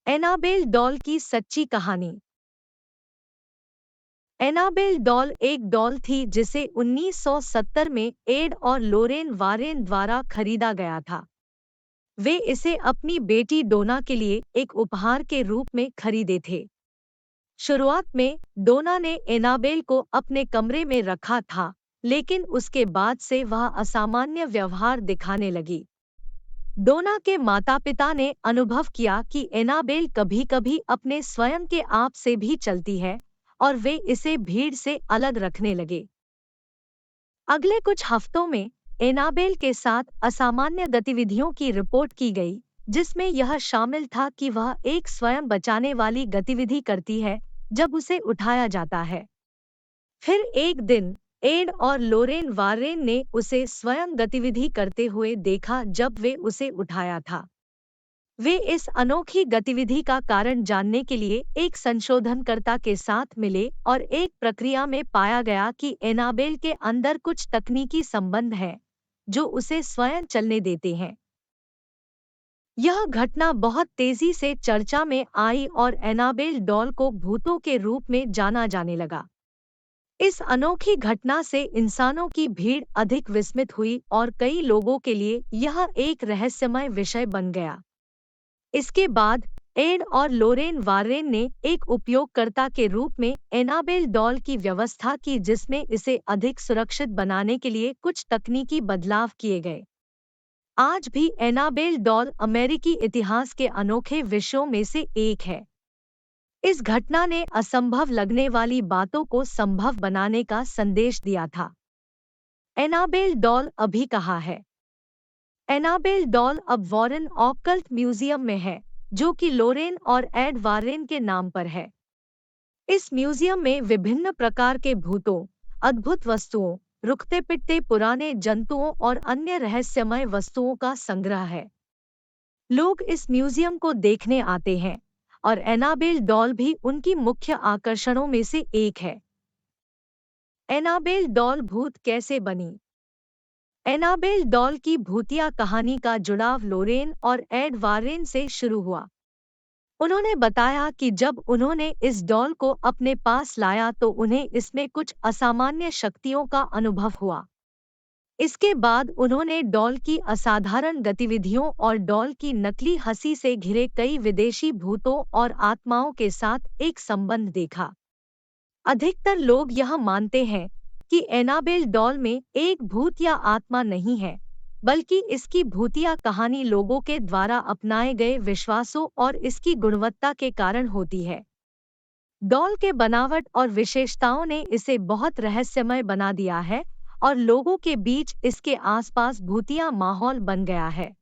Annabelle doll की सच्ची कहानी। एनाबेल डॉल एक डॉल थी जिसे 1970 में एड और लोरेन वारेन द्वारा खरीदा गया था। वे इसे अपनी बेटी डोना के लिए एक उपहार के रूप में खरीदे थे। शुरुआत में डोना ने एनाबेल को अपने कमरे में रखा था, लेकिन उसके बाद से वह असामान्य व्यवहार दिखाने लगी। डोना के माता-पिता ने अनुभव किया कि एनाबेल कभी-कभी अपने स्वयं के आप से भी चलती है और वे इसे भीड़ से अलग रखने लगे। अगले कुछ हफ्तों में एनाबेल के साथ असामान्य गतिविधियों की रिपोर्ट की गई, जिसमें यह शामिल था कि वह एक स्वयं बचाने वाली गतिविधि करती है जब उसे उठाया जाता है। फिर एक दिन एड और लोरेन वारेन ने उसे स्वयं गतिविधि करते हुए देखा जब वे उसे उठाया था। वे इस अनोखी गतिविधि का कारण जानने के लिए एक संशोधनकर्ता के साथ मिले और एक प्रक्रिया में पाया गया कि एनाबेल के अंदर कुछ तकनीकी संबंध है जो उसे स्वयं चलने देते हैं। यह घटना बहुत तेजी से चर्चा में आई और एनाबेल डॉल को भूतों के रूप में जाना जाने लगा। इस अनोखी घटना से इंसानों की भीड़ अधिक विस्मित हुई और कई लोगों के लिए यह एक रहस्यमय विषय बन गया। इसके बाद एड और लोरेन वारेन ने एक उपयोगकर्ता के रूप में एनाबेल डॉल की व्यवस्था की, जिसमें इसे अधिक सुरक्षित बनाने के लिए कुछ तकनीकी बदलाव किए गए। आज भी एनाबेल डॉल अमेरिकी इतिहास के अनोखे विषयों में से एक है। इस घटना ने असंभव लगने वाली बातों को संभव बनाने का संदेश दिया था। एनाबेल डॉल अभी कहाँ है? एनाबेल डॉल अब वॉरेन ऑकल्ट म्यूजियम में है, जो कि लोरेन और एड वारेन के नाम पर है। इस म्यूजियम में विभिन्न प्रकार के भूतों, अद्भुत वस्तुओं, रुकते-पिटते पुराने जंतुओं और अन्य रहस्यमय वस्तुओं का संग्रह है। लोग इस म्यूजियम को देखने आते हैं और एनाबेल डॉल भी उनकी मुख्य आकर्षणों में से एक है। एनाबेल डॉल भूत कैसे बनी? एनाबेल डॉल की भूतिया कहानी का जुड़ाव लोरेन और एड वारेन से शुरू हुआ। उन्होंने बताया कि जब उन्होंने इस डॉल को अपने पास लाया तो उन्हें इसमें कुछ असामान्य शक्तियों का अनुभव हुआ। इसके बाद उन्होंने डॉल की असाधारण गतिविधियों और डॉल की नकली हंसी से घिरे कई विदेशी भूतों और आत्माओं के साथ एक संबंध देखा। अधिकतर लोग यह मानते हैं कि एनाबेल डॉल में एक भूत या आत्मा नहीं है, बल्कि इसकी भूतिया कहानी लोगों के द्वारा अपनाए गए विश्वासों और इसकी गुणवत्ता के कारण होती है। डॉल के बनावट और विशेषताओं ने इसे बहुत रहस्यमय बना दिया है और लोगों के बीच इसके आसपास भूतिया माहौल बन गया है।